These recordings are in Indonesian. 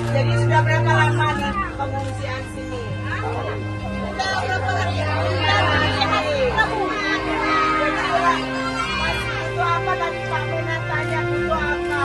Jadi sudah berapa lama nih pengungsian sini? Sudah berapa lama? Itu apa tadi Pak Menan tanya itu apa?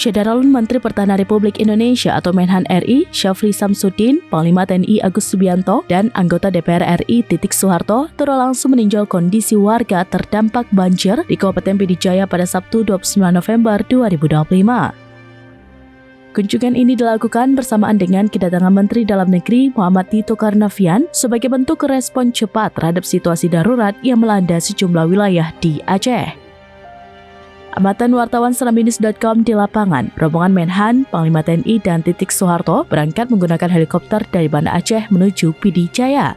Syederalun Menteri Pertahanan Republik Indonesia atau Menhan RI, Syafri Samsudin, Panglima TNI Agus Subianto, dan anggota DPR RI Titik Soeharto turut langsung meninjau kondisi warga terdampak banjir di Kabupaten Pd Jaya pada Sabtu 29 November 2025. Kunjungan ini dilakukan bersamaan dengan kedatangan Menteri Dalam Negeri Muhammad Tito Karnavian sebagai bentuk respon cepat terhadap situasi darurat yang melanda sejumlah wilayah di Aceh. Amatan wartawan serambinews.com di lapangan, rombongan Menhan, Panglima TNI, dan Titik Soeharto berangkat menggunakan helikopter dari Banda Aceh menuju Pd Jaya.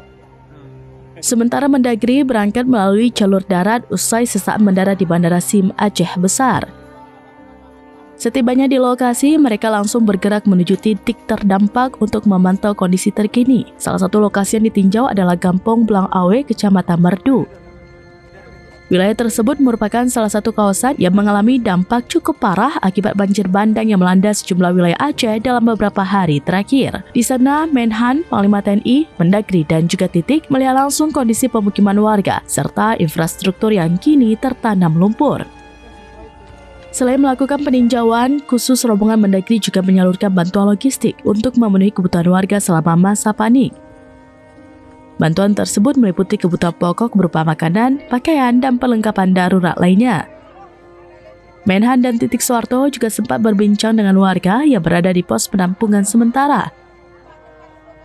Sementara Mendagri berangkat melalui jalur darat usai sesaat mendarat di Bandara Sim Aceh Besar. Setibanya di lokasi, mereka langsung bergerak menuju titik terdampak untuk memantau kondisi terkini. Salah satu lokasi yang ditinjau adalah Gampong Blang Awe, Kecamatan Merdu. Wilayah tersebut merupakan salah satu kawasan yang mengalami dampak cukup parah akibat banjir bandang yang melanda sejumlah wilayah Aceh dalam beberapa hari terakhir. Di sana, Menhan, Panglima TNI, Mendagri, dan juga Titik melihat langsung kondisi pemukiman warga serta infrastruktur yang kini tertanam lumpur. Selain melakukan peninjauan, khusus rombongan Mendagri juga menyalurkan bantuan logistik untuk memenuhi kebutuhan warga selama masa panik. Bantuan tersebut meliputi kebutuhan pokok berupa makanan, pakaian, dan perlengkapan darurat lainnya. Menhan dan Titik Soeharto juga sempat berbincang dengan warga yang berada di pos penampungan sementara.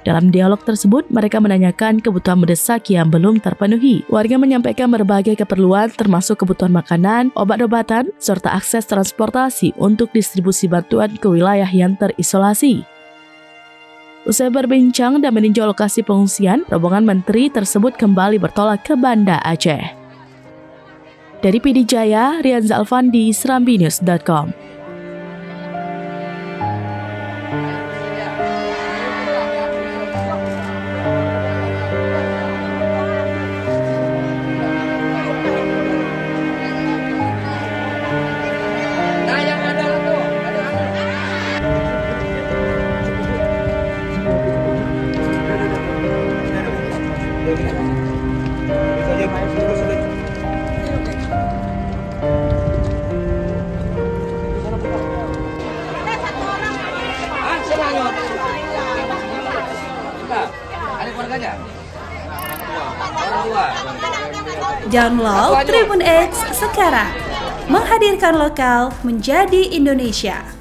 Dalam dialog tersebut, mereka menanyakan kebutuhan mendesak yang belum terpenuhi. Warga menyampaikan berbagai keperluan termasuk kebutuhan makanan, obat-obatan, serta akses transportasi untuk distribusi bantuan ke wilayah yang terisolasi. Usai berbincang dan meninjau lokasi pengungsian, rombongan menteri tersebut kembali bertolak ke Banda Aceh. Dari Pd Jaya, Rian Zalfandi, serambinews.com. Download Tribun X sekarang, menghadirkan lokal menjadi Indonesia.